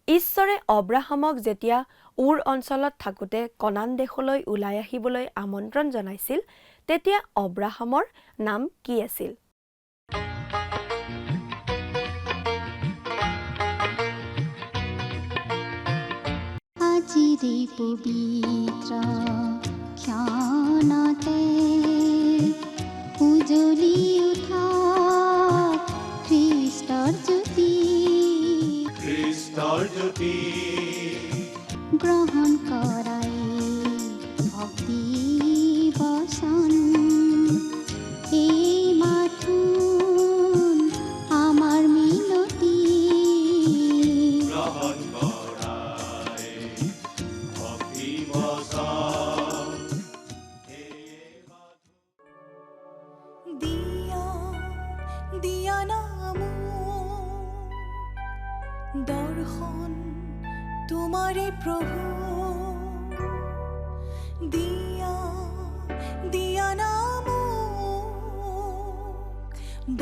ঈশ্বৰে অব্ৰাহামক যেতিয়া উৰ অঞ্চলত থাকোঁতে কনান দেশলৈ ওলাই আহিবলৈ আমন্ত্ৰণ জনাইছিল, তেতিয়া অব্ৰাহামৰ নাম কি আছিল? আজিৰে পবিত্ৰ ক্ষণতে উজ্বলি উঠা খ্ৰীষ্টৰ জ্যোতি গ্ৰহণ কৰাই ভক্তি বচন এই মাথোন আমাৰ মিনতি গ্ৰহণ কৰাই ভক্তি বচন দিয়া নাম দৰ্শন তোমাৰে প্ৰভু দিয়া নাম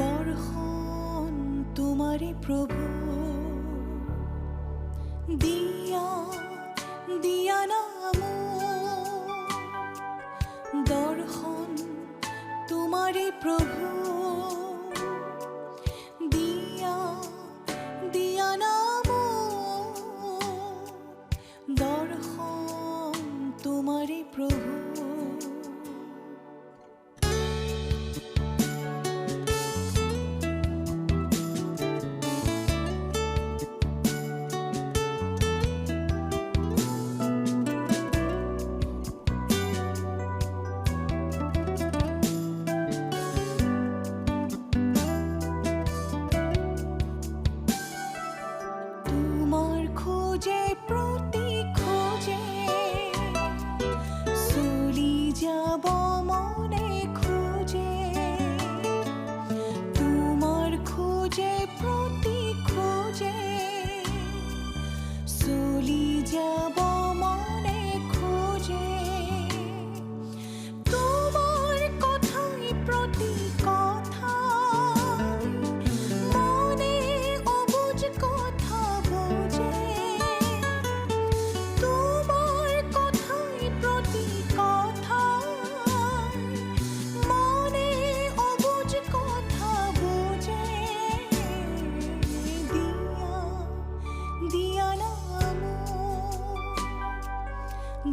দৰ্শন তোমাৰে প্ৰভু দিয়া নাম দৰ্শন তোমাৰে প্ৰভু দিয়া নাম দৰ্শন তোমাৰে প্ৰভু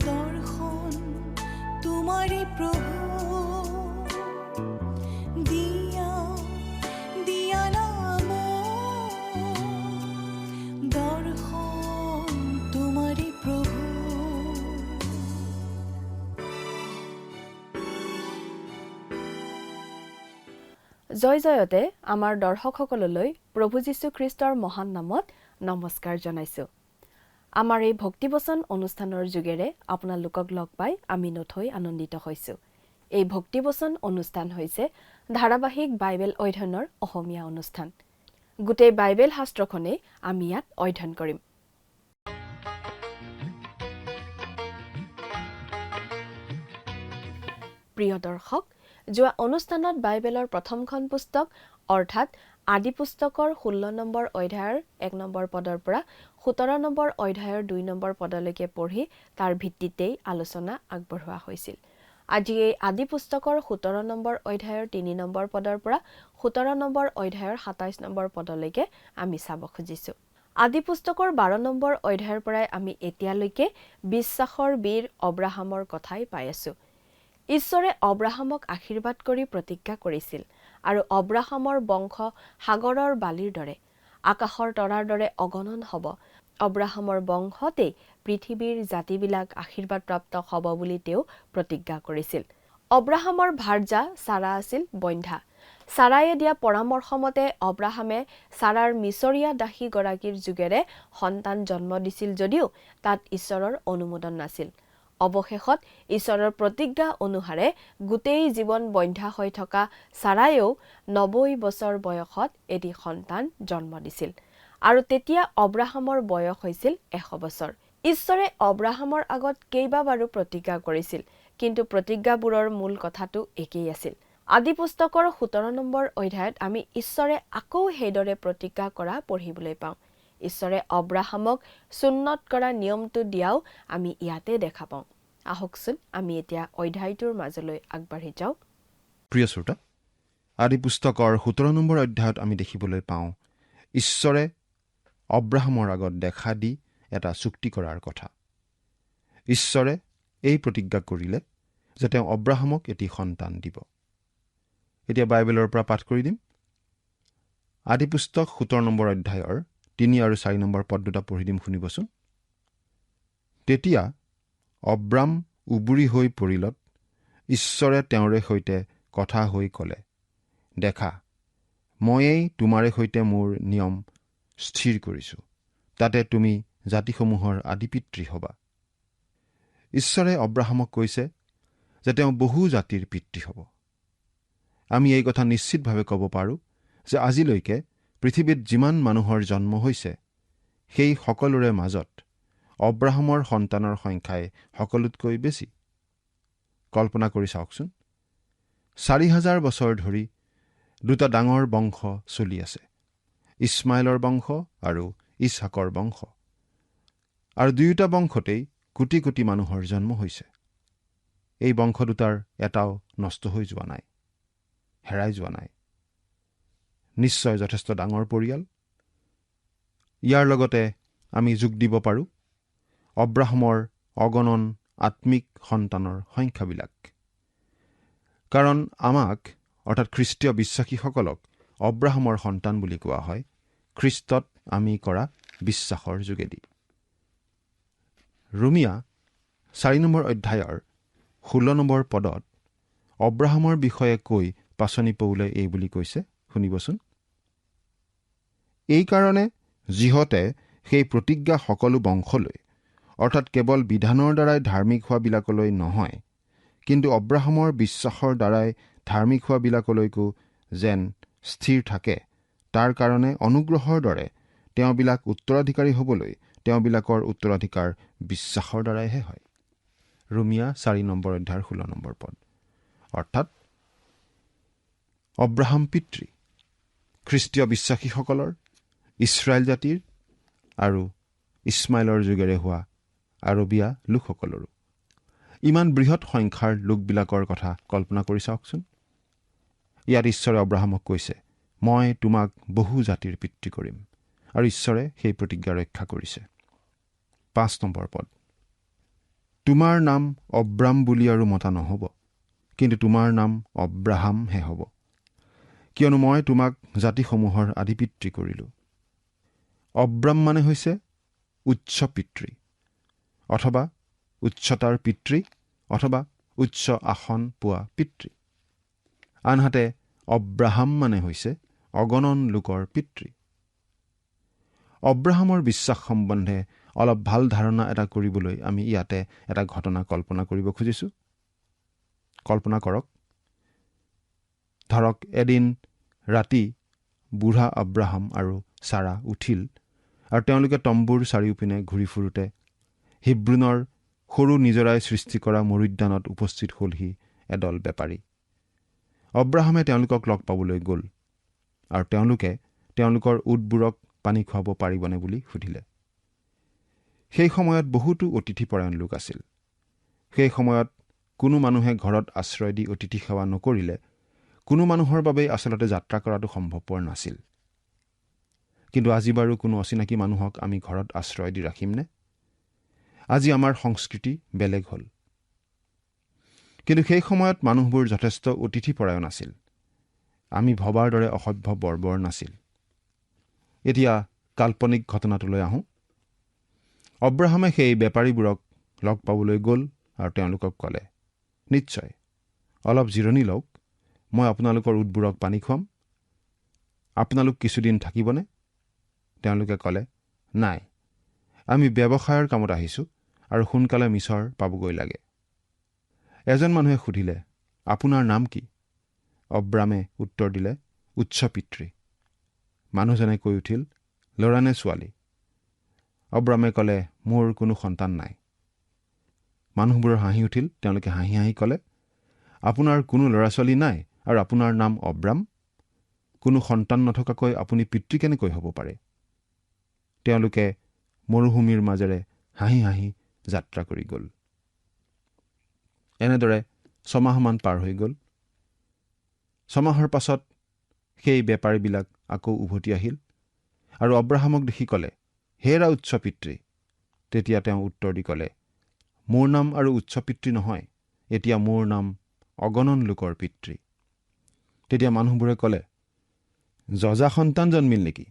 দৰ্শন তোমাৰে প্ৰভু দিয়া নাম দৰ্শন তোমাৰে প্ৰভু জয় জয়তে আমাৰ দৰ্শকসকললৈ প্ৰভু যীশু খ্ৰীষ্টৰ মহান নামত নমস্কাৰ জনাইছোঁ। আমাৰ এই ভক্তিবচন অনুষ্ঠানৰ যোগেৰে আপোনালোকক লগ পাই আমি নথৈ আনন্দিত হৈছোঁ। এই ভক্তিবচন অনুষ্ঠান হৈছে ধাৰাবাহিক বাইবেল অধ্যয়নৰ অসমীয়া অনুষ্ঠান। গোটেই বাইবেল শাস্ত্ৰখনেই আমি ইয়াত অধ্যয়ন কৰিম। প্ৰিয় দৰ্শক, যোৱা অনুষ্ঠানত বাইবেলৰ প্ৰথমখন পুস্তক অৰ্থাৎ আদি পুস্তকৰ 16 নম্বৰ অধ্যায়ৰ 1 নম্বৰ পদৰ পৰা 17 নম্বৰ অধ্যায়ৰ 2 নম্বৰ পদলৈকে পঢ়ি তাৰ ভিত্তিতেই আলোচনা আগবঢ়োৱা হৈছিল। আজি এই আদি পুস্তকৰ 17 নম্বৰ অধ্যায়ৰ 3 নম্বৰ পদৰ পৰা 17 নম্বৰ অধ্যায়ৰ 27 নম্বৰ পদলৈকে আমি চাব খুজিছোঁ। আদি পুস্তকৰ 12 নম্বৰ অধ্যায়ৰ পৰাই আমি এতিয়ালৈকে বিশ্বাসৰ বীৰ অব্ৰাহামৰ কথাই পাই আছোঁ। ঈশ্বৰে অব্ৰাহামক আশীৰ্বাদ কৰি প্ৰতিজ্ঞা কৰিছিল আৰু অব্ৰাহামৰ বংশ সাগৰৰ বালিৰ দৰে, আকাশৰ তৰাৰ দৰে অগণন হ'ব। অব্ৰাহামৰ বংশতেই পৃথিৱীৰ জাতিবিলাক আশীৰ্বাদপ্ৰাপ্ত হ'ব বুলি তেওঁ প্ৰতিজ্ঞা কৰিছিল। অব্ৰাহামৰ ভাৰ্যা ছাৰা আছিল বন্ধ্যা। ছাৰায়ে দিয়া পৰামৰ্শ মতে অব্ৰাহামে ছাৰাৰ মিছৰীয়া দাসীগৰাকীৰ যোগেৰে সন্তান জন্ম দিছিল যদিও তাত ঈশ্বৰৰ অনুমোদন নাছিল। অৱশেষত ঈশ্বৰৰ প্ৰতিজ্ঞা অনুসাৰে গোটেই জীৱন বন্ধ্যা হৈ থকা ছাৰায়েও 90 বছৰ বয়সত এটি সন্তান জন্ম দিছিল আৰু তেতিয়া অব্ৰাহামৰ বয়স হৈছিল 100 বছৰ। ঈশ্বৰে অব্ৰাহামৰ আগত কেইবাবাৰো প্ৰতিজ্ঞা কৰিছিল, কিন্তু প্ৰতিজ্ঞাবোৰৰ মূল কথাটো একেই আছিল। আদি পুস্তকৰ 17 নম্বৰ অধ্যায়ত আমি ঈশ্বৰে আকৌ সেইদৰে প্ৰতিজ্ঞা কৰা পঢ়িবলৈ পাওঁ। ঈশ্বৰে অব্ৰাহামক সুন্নত কৰা নিয়মটো দিয়াও আমি ইয়াতে দেখা পাওঁ। আহকচোন আমি এতিয়া অধ্যায়টোৰ মাজলৈ আগবাঢ়ি যাওঁ। প্ৰিয় শ্ৰোতা, আদি পুস্তকৰ 17 নম্বৰ অধ্যায়ত আমি দেখিবলৈ পাওঁ ঈশ্বৰে অব্ৰাহামৰ আগত দেখা দি এটা চুক্তি কৰাৰ কথা। ঈশ্বৰে এই প্ৰতিজ্ঞা কৰিলে যে তেওঁ অব্ৰাহামক এটি সন্তান দিব। এতিয়া বাইবেলৰ পৰা পাঠ কৰি দিম। আদি পুস্তক 17 নম্বৰ অধ্যায়ৰ 3 আৰু 4 নম্বৰ পদ দুটা পঢ়ি দিম, শুনিবচোন। তেতিয়া অব্ৰাম উবুৰি হৈ পৰিলত ঈশ্বৰে তেওঁৰে সৈতে কথা হৈ ক'লে, দেখা, ময়েই তোমাৰে সৈতে মোৰ নিয়ম স্থিৰ কৰিছোঁ, তাতে তুমি জাতিসমূহৰ আদিপিতৃ হ'বা। ঈশ্বৰে অব্ৰাহামক কৈছে যে তেওঁ বহু জাতিৰ পিতৃ হ'ব। আমি এই কথা নিশ্চিতভাৱে ক'ব পাৰোঁ যে আজিলৈকে পৃথিৱীত যিমান মানুহৰ জন্ম হৈছে সেই সকলোৰে মাজত অব্ৰাহামৰ সন্তানৰ সংখ্যাই সকলোতকৈ বেছি। কল্পনা কৰি চাওকচোন, ৪,০০০ বছৰ ধৰি দুটা ডাঙৰ বংশ চলি আছে, ইছমাইলৰ বংশ আৰু ইছহাকৰ বংশ, আৰু দুয়োটা বংশতেই কোটি কোটি মানুহৰ জন্ম হৈছে। এই বংশ দুটাৰ এটাও নষ্ট হৈ যোৱা নাই, হেৰাই যোৱা নাই। নিশ্চয় যথেষ্ট ডাঙৰ পৰিয়াল। ইয়াৰ লগতে আমি যোগ দিব পাৰোঁ অব্ৰাহামৰ অগণন আত্মিক সন্তানৰ সংখ্যাবিলাক। কাৰণ আমাক অৰ্থাৎ খ্ৰীষ্টীয় বিশ্বাসীসকলক অব্ৰাহামৰ সন্তান বুলি কোৱা হয় খ্ৰীষ্টত আমি কৰা বিশ্বাসৰ যোগেদি। ৰোমিয়া 4 নম্বৰ অধ্যায়ৰ 16 নম্বৰ পদত অব্ৰাহামৰ বিষয়ে কৈ পাচনি পৌলে এই বুলি কৈছে, শুনিবচোন। এই কাৰণে যিহতে সেই প্ৰতিজ্ঞা সকলো বংশলৈ, অৰ্থাৎ কেৱল বিধানৰ দ্বাৰাই ধাৰ্মিক হোৱাবিলাকলৈ নহয়, কিন্তু অব্ৰাহামৰ বিশ্বাসৰ দ্বাৰাই ধাৰ্মিক হোৱাবিলাকলৈকো যেন স্থিৰ থাকে, তাৰ কাৰণে অনুগ্ৰহৰ দৰে তেওঁবিলাক উত্তৰাধিকাৰী হ'বলৈ তেওঁবিলাকৰ উত্তৰাধিকাৰ বিশ্বাসৰ দ্বাৰাইহে হয়। ৰোমিয়া 4 নম্বৰ অধ্যায়ৰ 16 নম্বৰ পদ। অৰ্থাৎ অব্ৰাহাম পিতৃ খ্ৰীষ্টীয় বিশ্বাসীসকলৰ, ইছৰাইল জাতিৰ আৰু ইছমাইলৰ যুগেৰে হোৱা আৰবীয়া লোকসকলৰো। ইমান বৃহৎ সংখ্যাৰ লোকবিলাকৰ কথা কল্পনা কৰি চাওকচোন। ইয়াত ঈশ্বৰে অব্ৰাহামক কৈছে, মই তোমাক বহু জাতিৰ পিতৃ কৰিম, আৰু ঈশ্বৰে সেই প্ৰতিজ্ঞা ৰক্ষা কৰিছে। 5 নম্বৰ পদ। তোমাৰ নাম অব্ৰাম বুলি আৰু মতা নহ'ব, কিন্তু তোমাৰ নাম অব্ৰাহামহে হ'ব, কিয়নো মই তোমাক জাতিসমূহৰ আদিপিতৃ কৰিলোঁ। অব্ৰাম মানে হৈছে উচ্চ পিতৃ, অথবা উচ্চতাৰ পিতৃ, অথবা উচ্চ আসন পোৱা পিতৃ। আনহাতে অব্ৰাহাম মানে হৈছে অগণন লোকৰ পিতৃ। অব্ৰাহামৰ বিশ্বাস সম্বন্ধে অলপ ভাল ধাৰণা এটা কৰিবলৈ আমি ইয়াতে এটা ঘটনা কল্পনা কৰিব খুজিছোঁ। কল্পনা কৰক, ধৰক এদিন ৰাতি বুঢ়া আব্ৰাহাম আৰু ছাৰা উঠিল, আৰু তেওঁলোকে তম্বুৰ চাৰিওপিনে ঘূৰি ফুৰোতে হিব্ৰোনৰ সৰু নিজৰাই সৃষ্টি কৰা মৰুদ্যানত উপস্থিত হ'লহি এদল বেপাৰী। অব্ৰাহামে তেওঁলোকক লগ পাবলৈ গ'ল, আৰু তেওঁলোকে তেওঁলোকৰ উটবোৰক পানী খুৱাব পাৰিবনে বুলি সুধিলে। সেই সময়ত বহুতো অতিথিপৰায়ণ লোক আছিল। সেই সময়ত কোনো মানুহে ঘৰত আশ্ৰয় দি অতিথি সেৱা নকৰিলে কোনো মানুহৰ বাবেই আচলতে যাত্ৰা কৰাটো সম্ভৱপৰ নাছিল। কিন্তু আজি বাৰু কোনো অচিনাকি মানুহক আমি ঘৰত আশ্ৰয় দি ৰাখিমনে? আজি আমাৰ সংস্কৃতি বেলেগ হ'ল। কিন্তু সেই সময়ত মানুহবোৰ যথেষ্ট অতিথিপৰায়ণ আছিল। আমি ভবাৰ দৰে অসভ্য বৰ্বৰ নাছিল। এতিয়া কাল্পনিক ঘটনাটোলৈ আহোঁ। অব্ৰাহামে সেই বেপাৰীবোৰক লগ পাবলৈ গ'ল আৰু তেওঁলোকক ক'লে, নিশ্চয় অলপ জিৰণি লওক, মই আপোনালোকৰ উটবোৰক পানী খুৱাম। আপোনালোক কিছুদিন থাকিবনে? তেওঁলোকে ক'লে, নাই, আমি ব্যৱসায়ৰ কামত আহিছোঁ আৰু সোনকালে মিছৰ পাবগৈ লাগে। এজন মানুহে সুধিলে, আপোনাৰ নাম কি? অব্ৰামে উত্তৰ দিলে, উচ্চ পিতৃ। মানুহজনে কৈ উঠিল, ল'ৰা নে ছোৱালী? অব্ৰামে ক'লে, মোৰ কোনো সন্তান নাই। মানুহবোৰৰ হাঁহি উঠিল। তেওঁলোকে হাঁহি হাঁহি ক'লে, আপোনাৰ কোনো ল'ৰা ছোৱালী নাই আৰু আপোনাৰ নাম অব্ৰাম? কোনো সন্তান নথকাকৈ আপুনি পিতৃ কেনেকৈ হ'ব পাৰে? তেওঁলোকে মৰুভূমিৰ মাজেৰে হাঁহি হাঁহি যাত্ৰা কৰি গ'ল। এনেদৰে 6 মাহমান পাৰ হৈ গ'ল। 6 মাহৰ পাছত সেই বেপাৰীবিলাক আকৌ উভতি আহিল আৰু অব্ৰাহামক দেখি ক'লে, হেৰা উচ্চ পিতৃ। তেতিয়া তেওঁ উত্তৰ দি ক'লে, মোৰ নাম আৰু উচ্চ পিতৃ নহয়, এতিয়া মোৰ নাম অগণন লোকৰ পিতৃ। তেতিয়া মানুহবোৰে ক'লে, যজা সন্তান জন্মিল নেকি?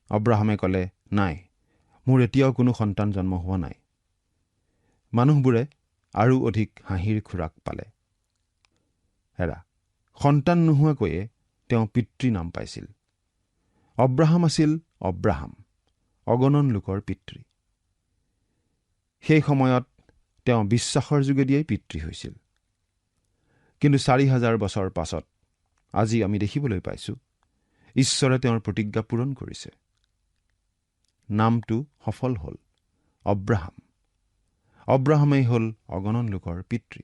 অব্ৰাহামে ক'লে, নাই, মোৰ এতিয়াও কোনো সন্তান জন্ম হোৱা নাই। মানুহবোৰে আৰু অধিক হাঁহিৰ খোৰাক পালে। হেৰা, সন্তান নোহোৱাকৈয়ে তেওঁ পিতৃ নাম পাইছিল। অব্ৰাহাম আছিল অব্ৰাহাম, অগণন লোকৰ পিতৃ। সেই সময়ত তেওঁ বিশ্বাসৰ যোগেদিয়েই পিতৃ হৈছিল। কিন্তু 4000 বছৰ পাছত আজি আমি দেখিবলৈ পাইছোঁ ঈশ্বৰে তেওঁৰ প্ৰতিজ্ঞা পূৰণ কৰিছে। নামটো সফল হ'ল অব্ৰাহাম। অব্ৰাহামেই হ'ল অগণন লোকৰ পিতৃ।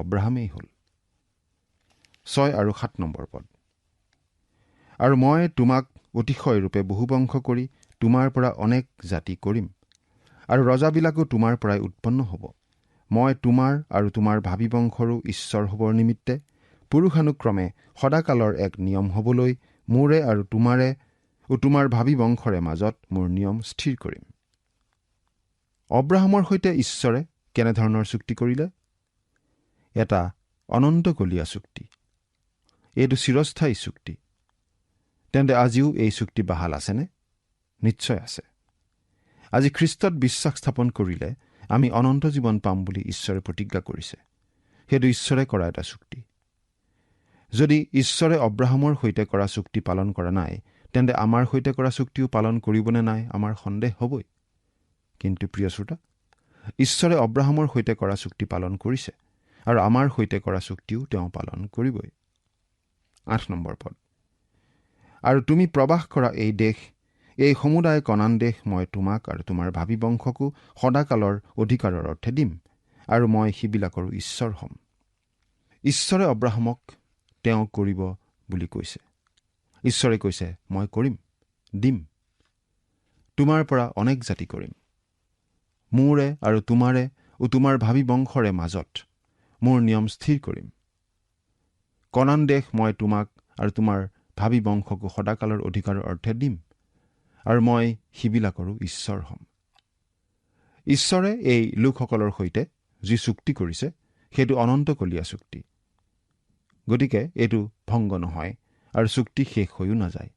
অব্ৰাহামেই হ'ল। 6 আৰু 7 নম্বৰ পদ। আৰু মই তোমাক অতিশয়ৰূপে বহুবংশ কৰি তোমাৰ পৰা অনেক জাতি কৰিম, আৰু ৰজাবিলাকো তোমাৰ পৰাই উৎপন্ন হ'ব। মই তোমাৰ আৰু তোমাৰ ভাবি বংশৰো ঈশ্বৰ হ'বৰ নিমিত্তে পুৰুষানুক্ৰমে সদাকালৰ এক নিয়ম হ'বলৈ মোৰে আৰু তোমাৰে ও তোমাৰ ভাবি বংশৰে মাজত মোৰ নিয়ম স্থিৰ কৰিম। অব্ৰাহামৰ সৈতে ঈশ্বৰে কেনেধৰণৰ চুক্তি কৰিলে? এটা অনন্তকলীয়া চুক্তি। এইটো চিৰস্থায়ী চুক্তি। তেন্তে আজিও এই চুক্তি বাহাল আছেনে? নিশ্চয় আছে। আজি খ্ৰীষ্টত বিশ্বাস স্থাপন কৰিলে আমি অনন্ত জীৱন পাম বুলি ঈশ্বৰে প্ৰতিজ্ঞা কৰিছে। সেইটো ঈশ্বৰে কৰা এটা চুক্তি। যদি ঈশ্বৰে অব্ৰাহামৰ সৈতে কৰা চুক্তি পালন কৰা নাই, তেন্তে আমাৰ সৈতে কৰা চুক্তিও পালন কৰিবনে নাই আমাৰ সন্দেহ হ'বই। কিন্তু প্ৰিয় শ্ৰোতা, ঈশ্বৰে অব্ৰাহামৰ সৈতে কৰা চুক্তি পালন কৰিছে আৰু আমাৰ সৈতে কৰা চুক্তিও তেওঁ পালন কৰিবই। 8 নম্বৰ পদ। আৰু তুমি প্ৰবাস কৰা এই দেশ, এই সমুদায় কনান দেশ মই তোমাক আৰু তোমাৰ ভাবি বংশকো সদাকালৰ অধিকাৰৰ অৰ্থে দিম, আৰু মই সিবিলাকৰো ঈশ্বৰ হ'ম। ঈশ্বৰে অব্ৰাহামক তেওঁ কৰিব বুলি কৈছে। ঈশ্বৰে কৈছে, মই কৰিম, দিম। তোমাৰ পৰা অনেক জাতি কৰিম। মোৰে আৰু তোমাৰে ও তোমাৰ ভাবি বংশৰে মাজত মোৰ নিয়ম স্থিৰ কৰিম। কনান দেশ মই তোমাক আৰু তোমাৰ ভাবি বংশকো সদাকালৰ অধিকাৰৰ অৰ্থে দিম, আৰু মই সিবিলাকৰো ঈশ্বৰ হ'ম। ঈশ্বৰে এই লোকসকলৰ সৈতে যি চুক্তি কৰিছে সেইটো অনন্তকলীয়া চুক্তি। গতিকে এইটো ভংগ নহয় আৰু চুক্তি শেষ হৈও নাযায়।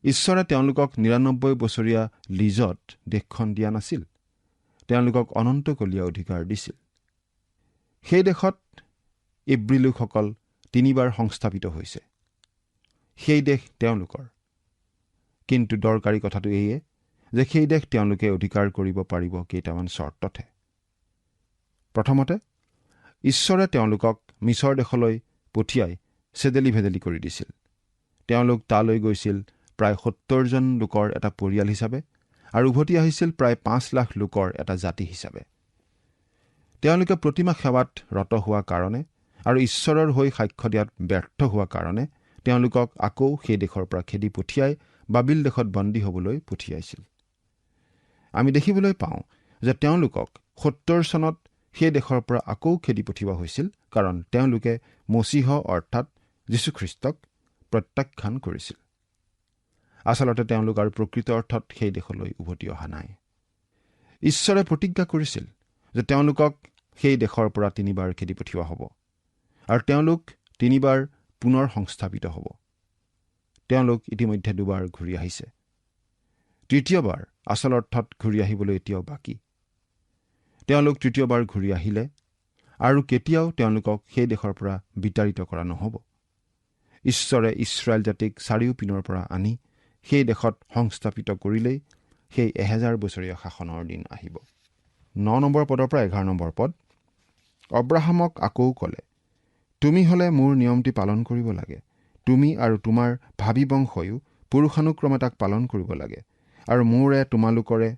ঈশ্বৰে তেওঁলোকক 99 বছৰীয়া লিজত দেশখন দিয়া নাছিল। তেওঁলোকক অনন্তকলীয়া অধিকাৰ দিছিল। সেই দেশত ইব্ৰী লোকসকল 3 বাৰ সংস্থাপিত হৈছে। সেই দেশ তেওঁলোকৰ। কিন্তু দৰকাৰী কথাটো এইয়ে যে সেই দেশ তেওঁলোকে অধিকাৰ কৰিব পাৰিব কেইটামান চৰ্ততহে। প্ৰথমতে, ঈশ্বৰে তেওঁলোকক মিছৰ দেশলৈ পঠিয়াই চেদেলি ভেদেলি কৰি দিছিল। তেওঁলোক তালৈ গৈছিল প্ৰায় 70 জন লোকৰ এটা পৰিয়াল হিচাপে আৰু উভতি আহিছিল প্ৰায় 5 লাখ লোকৰ এটা জাতি হিচাপে। তেওঁলোকে প্ৰতিমা সেৱাত ৰত হোৱা কাৰণে আৰু ঈশ্বৰৰ হৈ সাক্ষ্য দিয়াত ব্যৰ্থ হোৱা কাৰণে তেওঁলোকক আকৌ সেই দেশৰ পৰা খেদি পঠিয়াই বাবিল দেশত বন্দী হ'বলৈ পঠিয়াইছিল। আমি দেখিবলৈ পাওঁ যে তেওঁলোকক 70 চনত সেই দেশৰ পৰা আকৌ খেদি পঠিওৱা হৈছিল, কাৰণ তেওঁলোকে মচীহ অৰ্থাৎ যীশুখ্ৰীষ্টক প্ৰত্যাখ্যান কৰিছিল। আচলতে তেওঁলোক আৰু প্ৰকৃত অৰ্থত সেই দেশলৈ উভতি অহা নাই। ঈশ্বৰে প্ৰতিজ্ঞা কৰিছিল যে তেওঁলোকক সেই দেশৰ পৰা 3 বাৰ খেদি পঠিওৱা হ'ব আৰু তেওঁলোক 3 বাৰ পুনৰ সংস্থাপিত হ'ব। তেওঁলোক ইতিমধ্যে 2 বাৰ ঘূৰি আহিছে। তৃতীয়বাৰ আচল অৰ্থত ঘূৰি আহিবলৈ এতিয়াও বাকী। তেওঁলোক তৃতীয়বাৰ ঘূৰি আহিলে আৰু কেতিয়াও তেওঁলোকক সেই দেশৰ পৰা বিতাড়িত কৰা নহ'ব। ঈশ্বৰে ইছৰাইল জাতিক চাৰিওপিনৰ পৰা আনি সেই দেশত সংস্থাপিত কৰিলেই সেই 1000 বছৰীয়া শাসনৰ দিন আহিব। 9 নম্বৰ পদৰ পৰা 11 নম্বৰ পদ। অব্ৰাহামক আকৌ ক'লে, তুমি হ'লে মোৰ নিয়মটি পালন কৰিব লাগে। তুমি আৰু তোমাৰ ভাবি বংশয়ো পুৰুষানুক্ৰমে তাক পালন কৰিব লাগে, আৰু মোৰে তোমালোকৰে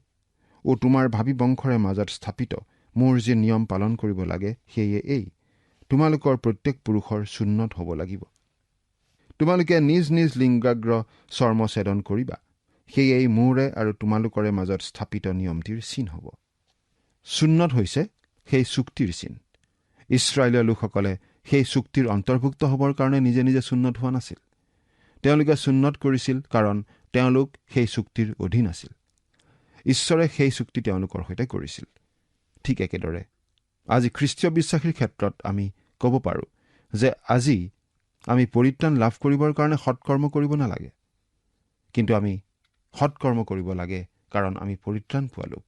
ও তোমাৰ ভাবি বংশৰে মাজত স্থাপিত মোৰ যি নিয়ম পালন কৰিব লাগে সেয়ে এই, তোমালোকৰ প্ৰত্যেক পুৰুষৰ সুন্নত হ'ব লাগিব। তোমালোকে নিজ নিজ লিংগাগ্ৰ চৰ্ম ছেদন কৰিবা, সেয়েই মোৰে আৰু তোমালোকৰে মাজত স্থাপিত নিয়মটিৰ চিন হ'ব। সুন্নত হৈছে সেই চুক্তিৰ চিন। ইছৰাইলৰ লোকসকলে সেই চুক্তিৰ অন্তৰ্ভুক্ত হ'বৰ কাৰণে নিজে নিজে সুন্নত হোৱা নাছিল। তেওঁলোকে সুন্নত কৰিছিল কাৰণ তেওঁলোক সেই চুক্তিৰ অধীন আছিল। ঈশ্বৰে সেই চুক্তি তেওঁলোকৰ সৈতে কৰিছিল। ঠিক একেদৰে আজি খ্ৰীষ্টীয় বিশ্বাসীৰ ক্ষেত্ৰত আমি ক'ব পাৰোঁ যে আজি আমি পৰিত্ৰাণ লাভ কৰিবৰ কাৰণে সৎকৰ্ম কৰিব নালাগে, কিন্তু আমি সৎকৰ্ম কৰিব লাগে কাৰণ আমি পৰিত্ৰাণ পোৱা লোক।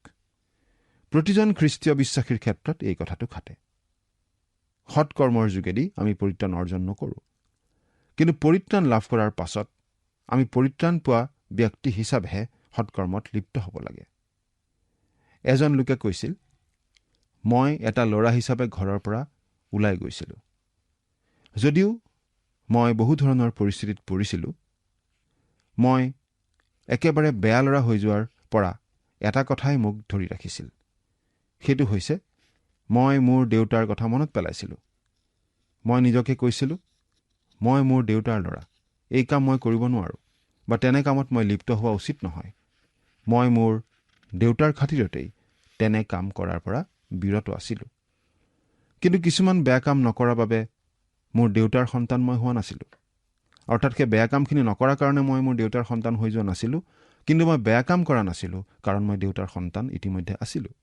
প্ৰতিজন খ্ৰীষ্টীয় বিশ্বাসীৰ ক্ষেত্ৰত এই কথাটো খাটে। সৎকৰ্মৰ যোগেদি আমি পৰিত্ৰাণ অৰ্জন নকৰোঁ, কিন্তু পৰিত্ৰাণ লাভ কৰাৰ পাছত আমি পৰিত্ৰাণ পোৱা ব্যক্তি হিচাপেহে সৎকৰ্মত লিপ্ত হ'ব লাগে। এজন লোকে কৈছিল, মই এটা ল'ৰা হিচাপে ঘৰৰ পৰা ওলাই গৈছিলোঁ। যদিও মই বহু ধৰণৰ পৰিস্থিতিত পৰিছিলোঁ, মই একেবাৰে বেয়া ল'ৰা হৈ যোৱাৰ পৰা এটা কথাই মোক ধৰি ৰাখিছিল। সেইটো হৈছে মই মোৰ দেউতাৰ কথা মনত পেলাইছিলোঁ। মই নিজকে কৈছিলোঁ, মই মোৰ দেউতাৰ ল'ৰা, এই কাম মই কৰিব নোৱাৰোঁ বা তেনে কামত মই লিপ্ত হোৱা উচিত নহয়। মই মোৰ দেউতাৰ খাতিৰতেই তেনে কাম কৰাৰ পৰা বিৰত আছিলোঁ। কিন্তু কিছুমান বেয়া কাম নকৰাৰ বাবে মোৰ দেউতাৰ সন্তান মই হোৱা নাছিলোঁ। অৰ্থাৎ সেই বেয়া কামখিনি নকৰাৰ কাৰণে মই মোৰ দেউতাৰ সন্তান হৈ যোৱা নাছিলোঁ, কিন্তু মই বেয়া কাম কৰা নাছিলোঁ কাৰণ মই দেউতাৰ সন্তান ইতিমধ্যে আছিলোঁ।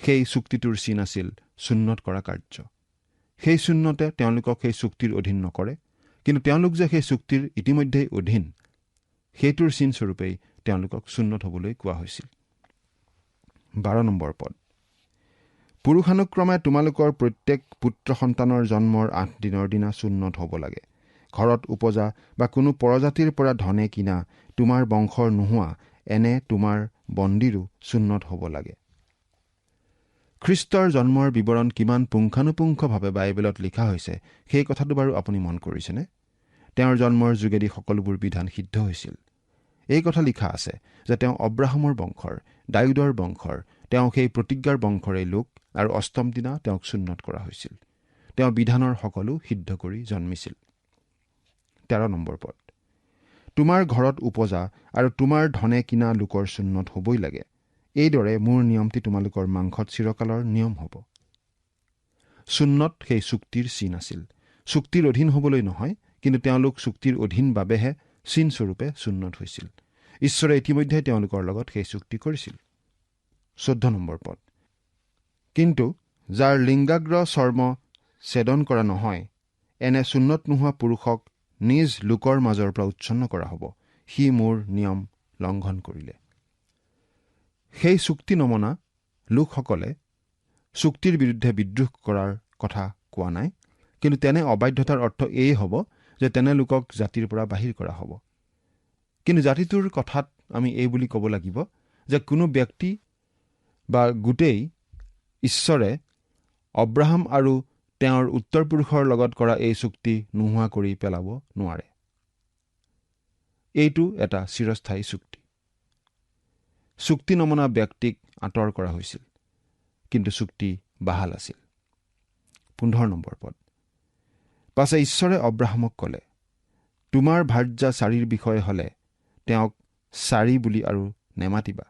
সেই চুক্তিটোৰ চিন আছিল সুন্নত কৰা কাৰ্য। সেই সুন্নতে তেওঁলোকক সেই চুক্তিৰ অধীন নকৰে, কিন্তু তেওঁলোক যে সেই চুক্তিৰ ইতিমধ্যেই অধীন, সেইটোৰ চিন স্বৰূপেই তেওঁলোকক সুন্নত হ'বলৈ কোৱা হৈছিল। 12 নম্বৰ পদ। পুৰুষানুক্ৰমে তোমালোকৰ প্ৰত্যেক পুত্ৰ সন্তানৰ জন্মৰ 8 দিনৰ দিনা সুন্নত হ'ব লাগে। ঘৰত উপজা বা কোনো পৰজাতিৰ পৰা ধনে কিনা তোমাৰ বংশৰ নোহোৱা এনে তোমাৰ বন্দীৰো সুন্নত হ'ব লাগে। খ্ৰীষ্টৰ জন্মৰ বিৱৰণ কিমান পুংখানুপুংখভাৱে বাইবেলত লিখা হৈছে সেই কথাটো বাৰু আপুনি মন কৰিছেনে? তেওঁৰ জন্মৰ যোগেদি সকলোবোৰ বিধান সিদ্ধ হৈছিল। এই কথা লিখা আছে যে তেওঁ অব্ৰাহামৰ বংশৰ, দাউদৰ বংশৰ, তেওঁ সেই প্ৰতিজ্ঞাৰ বংশৰে লোক, আৰু 8ম দিনা তেওঁক সুন্নত কৰা হৈছিল। তেওঁ বিধানৰ সকলো সিদ্ধ কৰি জন্মিছিল। 13 নম্বৰ পদ। তোমাৰ ঘৰত উপজা আৰু তোমাৰ ধনে কিনা লোকৰ সুন্নত হ'বই লাগে। এইদৰে মোৰ নিয়মটি তোমালোকৰ মাংসত চিৰকালৰ নিয়ম হ'ব। সুন্নত সেই চুক্তিৰ চিন আছিল। চুক্তিৰ অধীন হ'বলৈ নহয়, কিন্তু তেওঁলোক চুক্তিৰ অধীন বাবেহে চিনস্বৰূপে সুন্নত হৈছিল। ঈশ্বৰে ইতিমধ্যে তেওঁলোকৰ লগত সেই চুক্তি কৰিছিল। 14 নম্বৰ পদ। কিন্তু যাৰ লিংগাগ্ৰ চৰ্ম ছেদন কৰা নহয়, এনে সুন্নত নোহোৱা পুৰুষক নিজ লোকৰ মাজৰ পৰা উচ্ছন্ন কৰা হ'ব। সি মোৰ নিয়ম লংঘন কৰিলে। সেই চুক্তি নমনা লোকসকলে চুক্তিৰ বিৰুদ্ধে বিদ্ৰোহ কৰাৰ কথা কোৱা নাই, কিন্তু তেনে অবাধ্যতাৰ অৰ্থ এই হ'ব যে তেনে লোকক জাতিৰ পৰা বাহিৰ কৰা হ'ব। কিন্তু জাতিটোৰ কথাত আমি এই বুলি ক'ব লাগিব যে কোনো ব্যক্তি বা গোটেই ঈশ্বৰে অব্ৰাহাম আৰু তেওঁৰ উত্তৰ পুৰুষৰ লগত কৰা এই চুক্তি নোহোৱা কৰি পেলাব নোৱাৰে। এইটো এটা চিৰস্থায়ী চুক্তি। চুক্তি নমনা ব্যক্তিক আঁতৰ কৰা হৈছিল, কিন্তু চুক্তি বাহাল আছিল। 15 নম্বৰ পদ। পাছে ঈশ্বৰে অব্ৰাহামক ক'লে, তোমাৰ ভাৰ্যা চাৰিৰ বিষয়ে হ'লে তেওঁক চাৰি বুলি আৰু নেমাতিবা,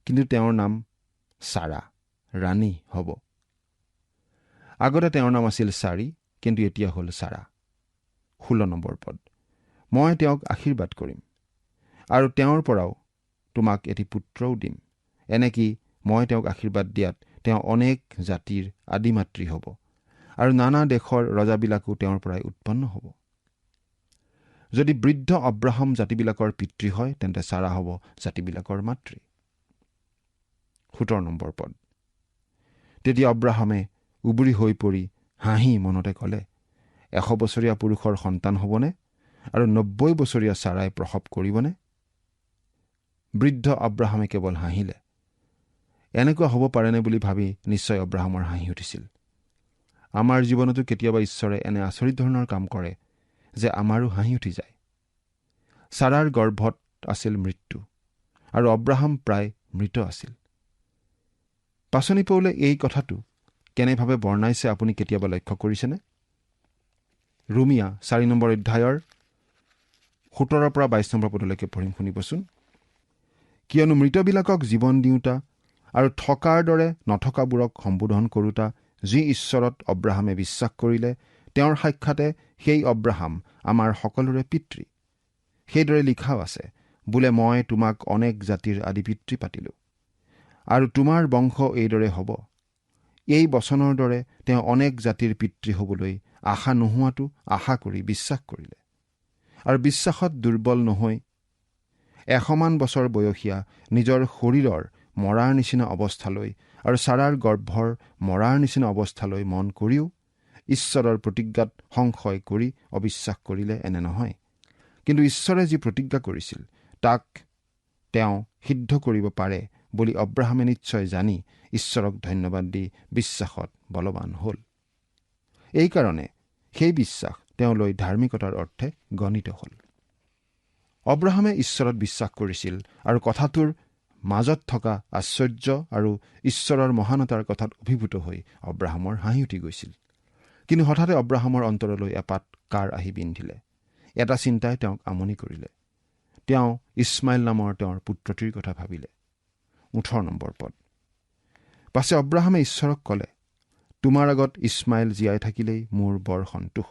কিন্তু তেওঁৰ নাম চাৰা, ৰাণী হ'ব। আগতে তেওঁৰ নাম আছিল চাৰি, কিন্তু এতিয়া হ'ল চাৰা। 16 নম্বৰ পদ। মই তেওঁক আশীৰ্বাদ কৰিম আৰু তেওঁৰ পৰাও তোমাক এটি পুত্ৰও দিম। এনেকি মই তেওঁক আশীৰ্বাদ দিয়াত তেওঁ অনেক জাতিৰ আদিমাতৃ হ'ব, আৰু নানা দেশৰ ৰজাবিলাকো তেওঁৰ পৰাই উৎপন্ন হ'ব। যদি বৃদ্ধ অব্ৰাহাম জাতিবিলাকৰ পিতৃ হয়, তেন্তে চাৰা হ'ব জাতিবিলাকৰ মাতৃ। 17 নম্বৰ পদ। তেতিয়া অব্ৰাহামে উবুৰি হৈ পৰি হাঁহি মনতে ক'লে, 100 বছৰীয়া পুৰুষৰ সন্তান হ'বনে, আৰু 90 বছৰীয়া চাৰাই প্ৰসৱ কৰিবনে? বৃদ্ধ অব্ৰাহামে কেৱল হাঁহিলে। এনেকুৱা হ'ব পাৰেনে বুলি ভাবি নিশ্চয় অব্ৰাহামৰ হাঁহি উঠিছিল। আমাৰ জীৱনতো কেতিয়াবা ঈশ্বৰে এনে আচৰিত ধৰণৰ কাম কৰে যে আমাৰো হাঁহি উঠি যায়। চাৰাৰ গৰ্ভত আছিল মৃত্যু, আৰু অব্ৰাহাম প্ৰায় মৃত আছিল। পাচনি পৌলে এই কথাটো কেনেভাৱে বৰ্ণাইছে আপুনি কেতিয়াবা লক্ষ্য কৰিছেনে? ৰোমিয়া 4 নম্বৰ অধ্যায়ৰ 17 পৰা 22 নম্বৰ পদলৈকে পঢ়িম, শুনিবচোন। কিয়নো মৃতবিলাকক জীৱন দিওঁতা আৰু থকাৰ দৰে নথকাবোৰক সম্বোধন কৰোঁতা যি ঈশ্বৰত অব্ৰাহামে বিশ্বাস কৰিলে, তেওঁৰ সাক্ষাতে সেই অব্ৰাহাম আমাৰ সকলোৰে পিতৃ। সেইদৰে লিখাও আছে, বোলে মই তোমাক অনেক জাতিৰ আদি পিতৃ পাতিলোঁ, আৰু তোমাৰ বংশ এইদৰে হ'ব। এই বচনৰ দৰে তেওঁ অনেক জাতিৰ পিতৃ হ'বলৈ আশা নোহোৱাটো আশা কৰি বিশ্বাস কৰিলে, আৰু বিশ্বাসত দুৰ্বল নহৈ 100 বছৰ বয়সীয়া নিজৰ শৰীৰৰ মৰাৰ নিচিনা অৱস্থালৈ আৰু চাৰাৰ গৰ্ভৰ মৰাৰ নিচিনা অৱস্থালৈ মন কৰিও ঈশ্বৰৰ প্ৰতিজ্ঞাত সংশয় কৰি অবিশ্বাস কৰিলে, এনে নহয়। কিন্তু ঈশ্বৰে যি প্ৰতিজ্ঞা কৰিছিল তাক তেওঁ সিদ্ধ কৰিব পাৰে বুলি অব্ৰাহামে নিশ্চয় জানি ঈশ্বৰক ধন্যবাদ দি বিশ্বাসত বলৱান হ'ল। এইকাৰণে সেই বিশ্বাস তেওঁলৈ ধাৰ্মিকতাৰ অৰ্থে গণিত হ'ল। অব্ৰাহামে ঈশ্বৰত বিশ্বাস কৰিছিল আৰু কথাটোৰ মাজত থকা আশ্চৰ্য আৰু ঈশ্বৰৰ মহানতাৰ কথাত অভিভূত হৈ অব্ৰাহামৰ হাঁহি উঠি গৈছিল। কিন্তু হঠাতে অব্ৰাহামৰ অন্তৰলৈ এপাত কাৰ আহি বিন্ধিলে। এটা চিন্তাই তেওঁক আমনি কৰিলে। তেওঁ ইছমাইল নামৰ তেওঁৰ পুত্ৰটিৰ কথা ভাবিলে। 18 নম্বৰ পদ। পাছে অব্ৰাহামে ঈশ্বৰক ক'লে, তোমাৰ আগত ইছমাইল জীয়াই থাকিলেই মোৰ বৰ সন্তোষ।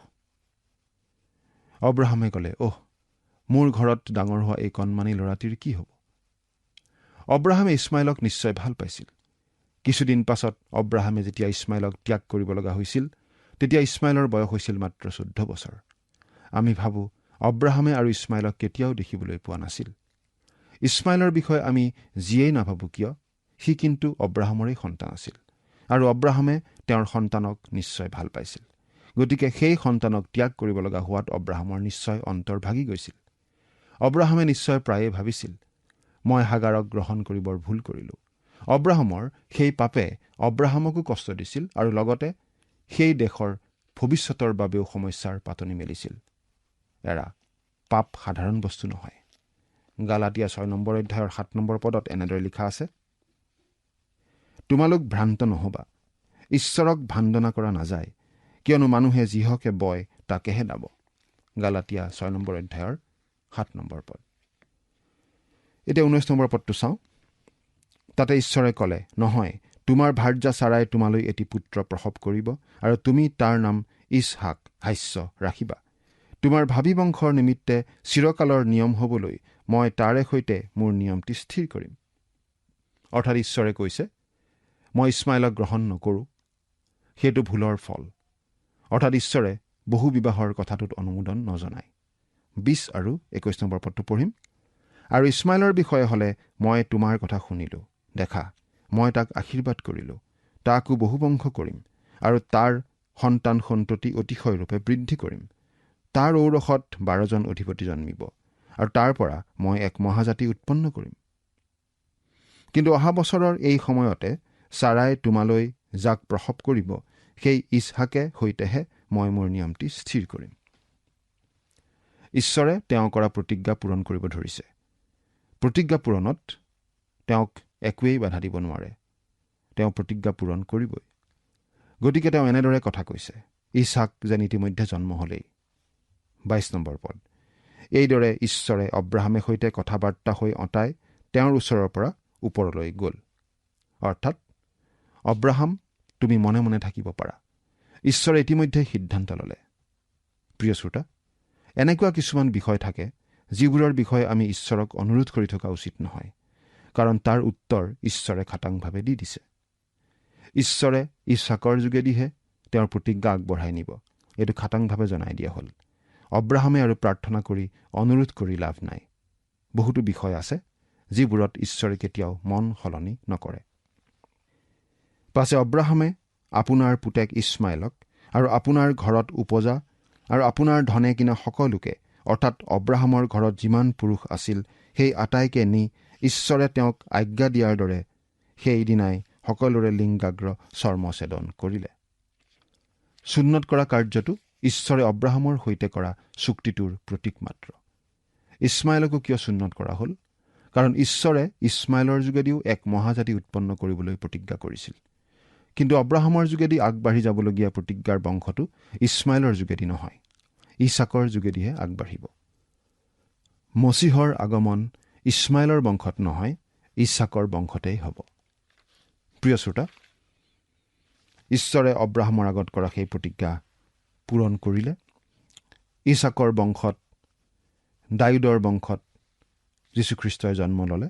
অব্ৰাহামে ক'লে, মোৰ ঘৰত ডাঙৰ হোৱা এই কণমানি ল'ৰাটিৰ কি হ'ব? অব্ৰাহামে ইছমাইলক নিশ্চয় ভাল পাইছিল। কিছুদিন পাছত অব্ৰাহামে যেতিয়া ইছমাইলক ত্যাগ কৰিব লগা হৈছিল, তেতিয়া ইছমাইলৰ বয়স হৈছিল মাত্ৰ 14 বছৰ। আমি ভাবোঁ অব্ৰাহামে আৰু ইছমাইলক কেতিয়াও দেখিবলৈ পোৱা নাছিল। ইছমাইলৰ বিষয়ে আমি যিয়েই নাভাবোঁ কিয়, সি কিন্তু অব্ৰাহামৰেই সন্তান আছিল, আৰু অব্ৰাহামে তেওঁৰ সন্তানক নিশ্চয় ভাল পাইছিল। গতিকে সেই সন্তানক ত্যাগ কৰিব লগা হোৱাত অব্ৰাহামৰ নিশ্চয় অন্তৰ ভাগি গৈছিল। অব্ৰাহামে নিশ্চয় প্ৰায়ে ভাবিছিল, মই হাগাৰক গ্ৰহণ কৰি বৰ ভুল কৰিলোঁ। অব্ৰাহামৰ সেই পাপে অব্ৰাহামকো কষ্ট দিছিল আৰু লগতে সেই দেশৰ ভৱিষ্যতৰ বাবেও সমস্যাৰ পাতনি মেলিছিল। পাপ সাধাৰণ বস্তু নহয়। গালাতিয়া 6 নম্বৰ অধ্যায়ৰ 7 নম্বৰ পদত এনেদৰে লিখা আছে, তোমালোক ভ্ৰান্ত নহবা, ঈশ্বৰক ভাণ্ডনা কৰা নাযায়, কিয়নো মানুহে যিহকে বয় তাকেহে দাব। গালাতিয়া 6 নম্বৰ অধ্যায়ৰ 7 নম্বৰ পদ। এতিয়া 19 নম্বৰ পদটো চাওঁ। তাতে ঈশ্বৰে ক'লে, নহয়, তোমাৰ ভাৰ্যা চাৰাই তোমালৈ এটি পুত্ৰ প্ৰসৱ কৰিব, আৰু তুমি তাৰ নাম ইছহাক হাস্য ৰাখিবা। তোমাৰ ভাবি বংশৰ নিমিত্তে চিৰকালৰ নিয়ম হ'বলৈ মই তাৰে সৈতে মোৰ নিয়মটি স্থিৰ কৰিম। অৰ্থাৎ ঈশ্বৰে কৈছে, মই ইছমাইলক গ্ৰহণ নকৰোঁ, সেইটো ভুলৰ ফল। অৰ্থাৎ ঈশ্বৰে বহু বিবাহৰ কথাটোত অনুমোদন নজনায়। 20 আৰু 21 নম্বৰ পদটো পঢ়িম। আৰু ইছমাইলৰ বিষয়ে হ'লে মই তোমাৰ কথা শুনিলোঁ, দেখা, মই তাক আশীৰ্বাদ কৰিলোঁ, তাকো বহুবংশ কৰিম, আৰু তাৰ সন্তান সন্ততি অতিশয়ৰূপে বৃদ্ধি কৰিম। তাৰ ঔৰসত 12জন অধিপতি জন্মিব, আৰু তাৰ পৰা মই এক মহাজাতি উৎপন্ন কৰিম। কিন্তু অহা বছৰৰ এই সময়তে চাৰাই তোমালৈ যাক প্ৰসৱ কৰিব, সেই ইছহাকে সৈতেহে মই মোৰ নিয়মটি স্থিৰ কৰিম। ঈশ্বৰে তেওঁ কৰা প্ৰতিজ্ঞা পূৰণ কৰিব ধৰিছে। প্ৰতিজ্ঞা পূৰণত তেওঁক একোৱেই বাধা দিব নোৱাৰে। তেওঁ প্ৰতিজ্ঞা পূৰণ কৰিবই। গতিকে তেওঁ এনেদৰে কথা কৈছে, ইছহাক যেন ইতিমধ্যে জন্ম হ'লেই। 22 নম্বৰ পদ। এইদৰে ঈশ্বৰে অব্ৰাহামে সৈতে কথা বাৰ্তা হৈ অঁতাই তেওঁৰ ওচৰৰ পৰা ওপৰলৈ গ'ল। অৰ্থাৎ অব্ৰাহাম, তুমি মনে মনে থাকিব পাৰা। ঈশ্বৰে ইতিমধ্যে সিদ্ধান্ত ল'লে। প্ৰিয় শ্ৰোতা, এনেকুৱা কিছুমান বিষয় থাকে যিবোৰৰ বিষয়ে আমি ঈশ্বৰক অনুৰোধ কৰি থকা উচিত নহয়, কাৰণ তাৰ উত্তৰ ঈশ্বৰে খাটাংভাৱে দি দিছে। ঈশ্বৰে ইছহাকৰ যোগেদিহে তেওঁৰ প্ৰতিজ্ঞা আগবঢ়াই নিব, এইটো খাটাংভাৱে জনাই দিয়া হ'ল। অব্ৰাহামে আৰু প্ৰাৰ্থনা কৰি অনুৰোধ কৰি লাভ নাই। বহুতো বিষয় আছে যিবোৰত ঈশ্বৰে কেতিয়াও মন সলনি নকৰে। পাছে অব্ৰাহামে আপোনাৰ পুতেক ইছমাইলক আৰু আপোনাৰ ঘৰত উপজা আৰু আপোনাৰ ধনে কিনা সকলোকে, অৰ্থাৎ অব্ৰাহামৰ ঘৰত যিমান পুৰুষ আছিল সেই আটাইকে নি ঈশ্বৰে তেওঁক আজ্ঞা দিয়াৰ দৰে সেইদিনাই সকলোৰে লিংগাগ্ৰ চৰ্মছেদন কৰিলে। সুন্নত কৰা কাৰ্যটো ঈশ্বৰে অব্ৰাহামৰ সৈতে কৰা চুক্তিটোৰ প্ৰতীক মাত্ৰ। ইছমাইলকো কিয় সুন্নত কৰা হ'ল? কাৰণ ঈশ্বৰে ইছমাইলৰ যোগেদিও এক মহাজাতি উৎপন্ন কৰিবলৈ প্ৰতিজ্ঞা কৰিছিল। কিন্তু অব্ৰাহামৰ যোগেদি আগবাঢ়ি যাবলগীয়া প্ৰতিজ্ঞাৰ বংশটো ইছমাইলৰ যোগেদি নহয়, ইছহাকৰ যোগেদিহে আগবাঢ়িব। মছিহৰ আগমন ইছমাইলৰ বংশত নহয়, ইছাকৰ বংশতেই হ'ব। প্ৰিয় শ্ৰোতা, ঈশ্বৰে অব্ৰাহামৰ আগত কৰা সেই প্ৰতিজ্ঞা পূৰণ কৰিলে। ইছাকৰ বংশত, দাউদৰ বংশত যীশুখ্ৰীষ্টই জন্ম ল'লে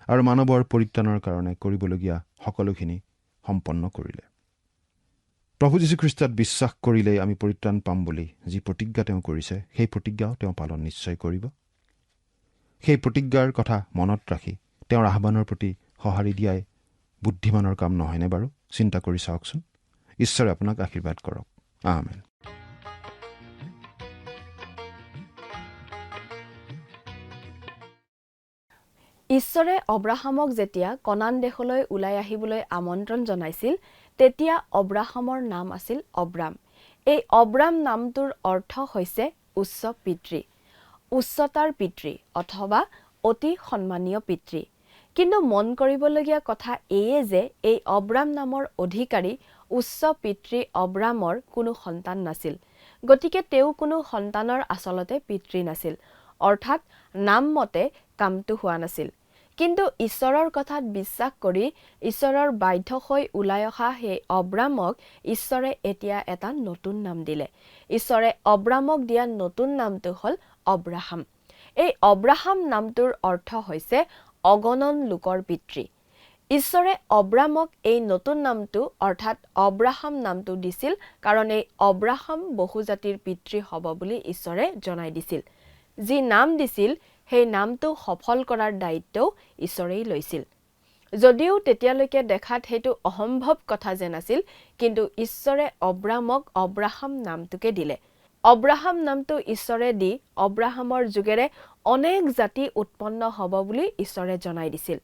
আৰু মানৱৰ পৰিত্ৰাণৰ কাৰণে কৰিবলগীয়া সকলোখিনি সম্পন্ন কৰিলে। প্ৰভু যীশুখ্ৰীষ্টত বিশ্বাস কৰিলেই আমি পৰিত্ৰাণ পাম বুলি যি প্ৰতিজ্ঞা তেওঁ কৰিছে, সেই প্ৰতিজ্ঞাও তেওঁ পালন নিশ্চয় কৰিব। সেই প্ৰতিজ্ঞাৰ কথা মনত ৰাখি তেওঁৰ আহ্বানৰ প্ৰতি সঁহাৰি দিয়াই বুদ্ধিমানৰ কাম নহয়নে বাৰু? চিন্তা কৰি চাওকচোন। ঈশ্বৰে আপোনাক আশীৰ্বাদ কৰক। আমেন। ঈশ্বৰে অব্ৰাহামক যেতিয়া কনান দেশলৈ ওলাই আহিবলৈ আমন্ত্ৰণ জনাইছিল, তেতিয়া অব্ৰাহামৰ নাম আছিল অব্ৰাম। এই অব্ৰাম নামটোৰ অৰ্থ হৈছে উচ্চ পিতৃ, উচ্চতাৰ পিতৃ অথবা অতি সন্মানীয় পিতৃ। কিন্তু মন কৰিবলগীয়া কথা এয়ে যে এই অব্ৰাম নামৰ অধিকাৰী উচ্চ পিতৃ অব্ৰামৰ কোনো সন্তান নাছিল। গতিকে তেওঁ কোনো সন্তানৰ আচলতে পিতৃ নাছিল, অৰ্থাৎ নামমতে কামটো হোৱা নাছিল। কিন্তু ঈশ্বৰৰ কথাত বিশ্বাস কৰি ঈশ্বৰৰ বাধ্য হৈ ওলাই অহা সেই অব্ৰামক ঈশ্বৰে এতিয়া এটা নতুন নাম দিলে। ঈশ্বৰে অব্ৰামক দিয়া নতুন নামটো হ'ল অব্ৰাহাম। এই অব্ৰাহাম নামটোৰ অৰ্থ হৈছে অগণন লোকৰ পিতৃ। ঈশ্বৰে অব্ৰামক এই নতুন নামটো অৰ্থাৎ অব্ৰাহাম নামটো দিছিল কাৰণ এই অব্ৰাহাম বহুজাতিৰ পিতৃ হ'ব বুলি ঈশ্বৰে জনাই দিছিল। যি নাম দিছিল সেই নামটো সফল কৰাৰ দায়িত্বও ঈশ্বৰেই লৈছিল। যদিও তেতিয়ালৈকে দেখাত সেইটো অসম্ভৱ কথা যেন আছিল, কিন্তু ঈশ্বৰে অব্ৰামক অব্ৰাহাম নামটোকে দিলে। অব্ৰাহাম নামটো ঈশ্বৰে দি অব্ৰাহামৰ যোগেৰে অনেক জাতি উৎপন্ন হ'ব বুলি ঈশ্বৰে জনাই দিছিল।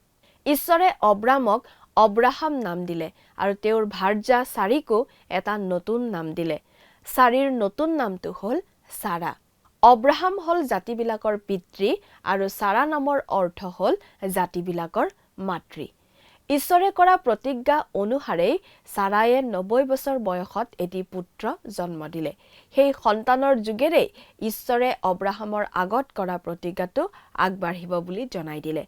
ঈশ্বৰে অব্ৰামক অব্ৰাহাম নাম দিলে আৰু তেওঁৰ ভাৰ্যা চাৰিকো এটা নতুন নাম দিলে। চাৰিৰ নতুন নামটো হ'ল চাৰা। অব্ৰাহাম হ'ল জাতিবিলাকৰ পিতৃ আৰু চাৰা নামৰ অৰ্থ হ'ল জাতিবিলাকৰ মাতৃ। ঈশ্বৰে কৰা প্ৰতিজ্ঞা অনুসাৰেই চাৰায়ে 90 বছৰ বয়সত এটি পুত্ৰ জন্ম দিলে। সেই সন্তানৰ যোগেৰেই ঈশ্বৰে অব্ৰাহামৰ আগত কৰা প্ৰতিজ্ঞাটো আগবাঢ়িব বুলি জনাই দিলে।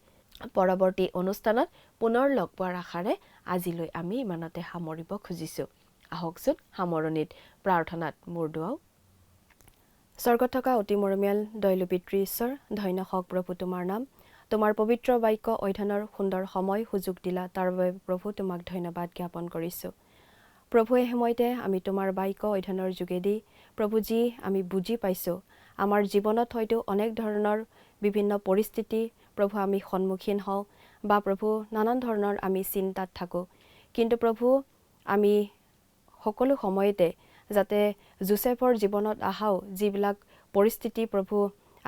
পৰৱৰ্তী অনুষ্ঠানত পুনৰ লগ পোৱাৰ আশাৰে আজিলৈ আমি ইমানতে সামৰিব খুজিছোঁ। আহকচোন সামৰণিত প্ৰাৰ্থনাত মূৰ দুৱাওঁ। স্বৰ্গত থকা অতি মৰমীয়াল দয়ালু পিতৃ ঈশ্বৰ, ধন্য হওক প্ৰভু তোমাৰ নাম। তোমাৰ পবিত্ৰ বাক্য অধ্যয়নৰ সুন্দৰ সময় সুযোগ দিলা, তাৰ বাবে প্ৰভু তোমাক ধন্যবাদ জ্ঞাপন কৰিছোঁ। প্ৰভু এই সময়তে আমি তোমাৰ বাক্য অধ্যয়নৰ যোগেদি প্ৰভু যি আমি বুজি পাইছোঁ, আমাৰ জীৱনত হয়তো অনেক ধৰণৰ বিভিন্ন পৰিস্থিতি প্ৰভু আমি সন্মুখীন হওঁ বা প্ৰভু নানান ধৰণৰ আমি চিন্তাত থাকোঁ। কিন্তু প্ৰভু আমি সকলো সময়তে যাতে যোচেফৰ জীৱনত আহাও যিবিলাক পৰিস্থিতি প্ৰভু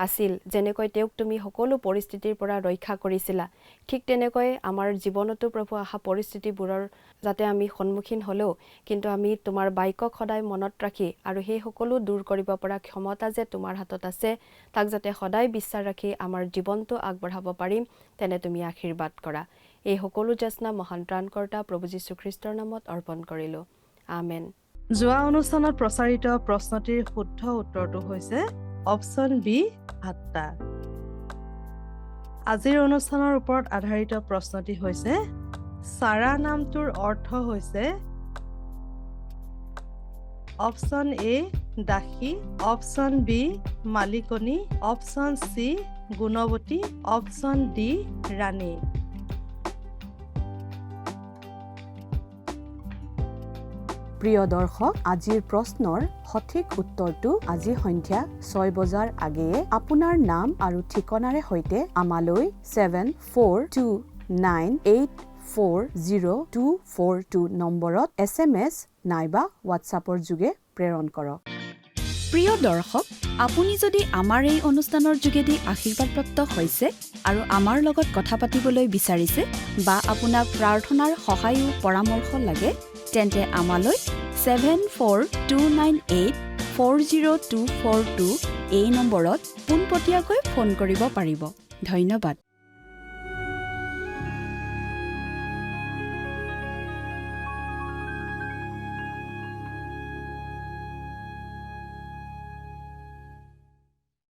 আছিল, যেনেকৈ তেওঁক তুমি সকলো পৰিস্থিতিৰ পৰা ৰক্ষা কৰিছিলা, ঠিক তেনেকৈ আমাৰ জীৱনতো প্ৰভু অহা পৰিস্থিতিবোৰৰ যাতে আমি সন্মুখীন হ'লেও কিন্তু আমি তোমাৰ বাক্যক সদায় মনত ৰাখি আৰু সেই সকলো দূৰ কৰিব পৰা ক্ষমতা যে তোমাৰ হাতত আছে, তাক যাতে সদায় বিশ্বাস ৰাখি আমাৰ জীৱনটো আগবঢ়াব পাৰিম, তেনে তুমি আশীৰ্বাদ কৰা। এই সকলো যাচনা মহান ত্ৰাণকৰ্তা প্ৰভু যীশুখ্ৰীষ্টৰ নামত অৰ্পণ কৰিলোঁ। আমেন। যোৱা অনুষ্ঠানত প্ৰচাৰিত প্ৰশ্নটিৰ শুদ্ধ উত্তৰটো হৈছে অপশ্যন বি 7টা। আজিৰ অনুষ্ঠানৰ ওপৰত আধাৰিত প্ৰশ্নটি হৈছে চাৰা নামটোৰ অৰ্থ হৈছে অপশ্যন এ দাসী, অপশ্যন বি মালিকনী, অপশ্যন চি গুণৱতী, অপশ্যন ডি ৰাণী। প্ৰিয় দৰ্শক, আজিৰ প্ৰশ্নৰ সঠিক উত্তৰটো আজি সন্ধিয়া 6 বজাৰ আগেয়ে আপোনাৰ নাম আৰু ঠিকনাৰে সৈতে আমালৈ 7429840242 নম্বৰত SMS নাইবা হোৱাটছআপৰ যোগে প্ৰেৰণ কৰক। প্ৰিয় দৰ্শক, আপুনি যদি আমাৰ এই অনুষ্ঠানৰ যোগেদি আশীৰ্বাদপ্ৰাপ্ত হৈছে আৰু আমাৰ লগত কথা পাতিবলৈ বিচাৰিছে বা আপোনাক প্ৰাৰ্থনাৰ সহায় পৰামৰ্শ লাগে, তেন্তে আমালৈ 7429840242 এই নম্বৰত পোনপটীয়াকৈ ফোন কৰিব পাৰিব। ধন্যবাদ।